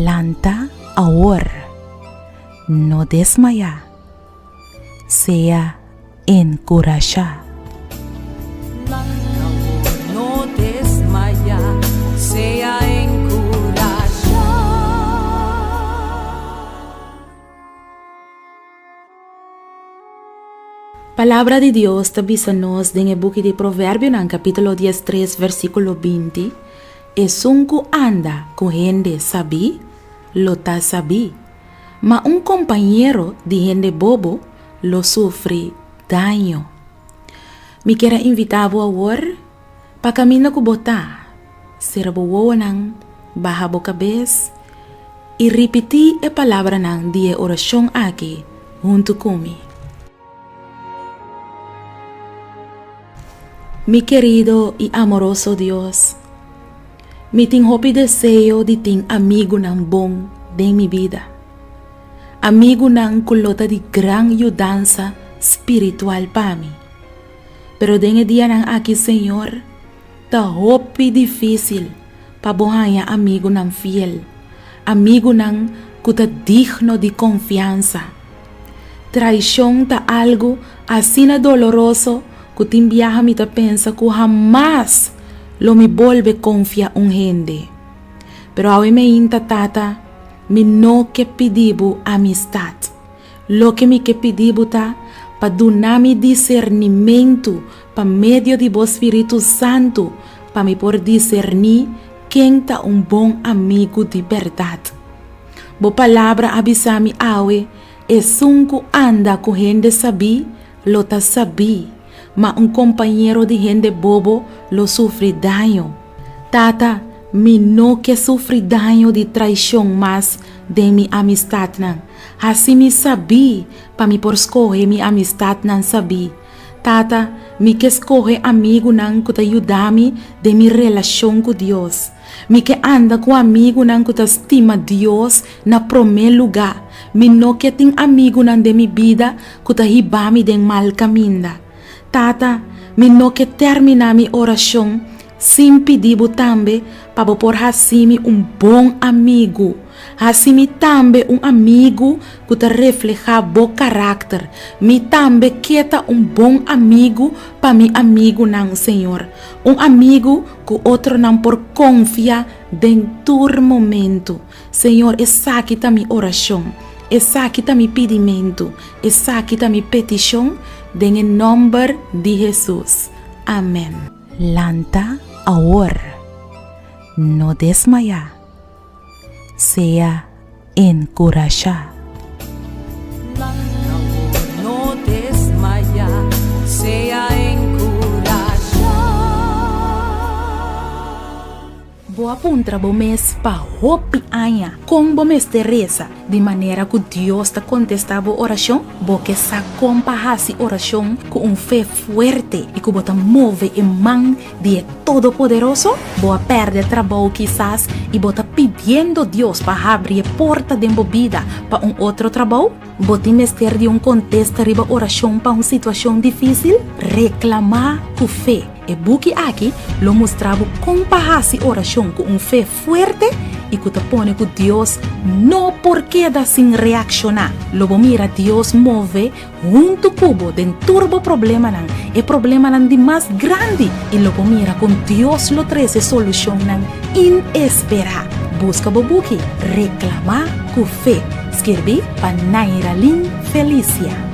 Lanta ahora, no desmaya, sea encorajar. No desmaya, sea encorajar. Palavra de Deus tabisanos din e buki de provérbio ng capítulo 13 versículo 20. E sunku anda com gente sabi, lo ta sabi. Ma un compañero de gente bobo lo sufre daño. Mi quero invitar a war pa caminho ku bota. Serbo nang baha bo cabeça e repetir a palavra nang die oração aqui junto comigo. Mi querido e amoroso Deus, mi tenho hopi desejo de ter amigo nang bom de mi vida. Amigo nang kulota de gran ajudança espiritual para mim. Pero den dia nang aqui, Senhor, ta hopi difícil pa bohanha amigo nang fiel. Amigo nang kuta digno de confiança. Traição ta algo assim doloroso que te enviaja mi ta pensa que jamás lo me volve confia un gente. Pero awe me inta tata, mi no que pedibu amistad. Lo que mi que pedibu ta, pa dunami discernimento, pa medio de vos Espírito Santo, pa mi por discernir quem ta un bom amigo de verdade. Bo palavra abisami awe, e sunku anda com gente sabi, lo ta sabi. Ma un compañero de gente bobo lo sufre daño. Tata, mi no que sufre daño de traição mas de mi amistad nan. Assim mi sabi, pa mi por escoger mi amistad nan sabi. Tata, mi que escoge amigo nan que te ayudami de mi relação com Deus. Mi que anda com amigo nan que te estima Deus na primeiro lugar. Mi no que tem amigo nan de mi vida que te hibami de mal caminho. Tata, mi no que termina mi oração sem pedir tambe para por hasimi bom amigo. Hasimi tambe amigo que te refleja bo caráter. Mi tambe quieta bom amigo para mi amigo nan Senhor. Amigo que outro não por confia dentro do momento. Senhor, essa aqui tá mi oração. Essa aqui tá mi pedimento. Essa aqui tá mi petição. En el nombre de Jesús. Amén. Lanta ahora, no desmaya, sea encorajar. No desmaya, sea encorajar. Boa puntra bo mes pa hopi anya. Com bo mes Teresa, de maneira que Deus te contestava a oração, bo que sa compahasi oração com fé fuerte e que bota move e mão de Todo-Poderoso, boa perde trabalho quizás e bota pedindo Deus para abrir a porta de vida para outro trabalho, bota mester de contexto riba oração para situação difícil, reclamar com fé. E buki aqui lo mostrava compahasi oração com fé forte e que te pone que Deus não porque da sem reaccionar. Logo mira Deus move junto cubo dentro do problema nan. E problema nan de mais grande e logo mira com Deus lo treze solução nan inesperada. Busca bobuki reclamar com fé. Escrevi para Naira Lin Felicia.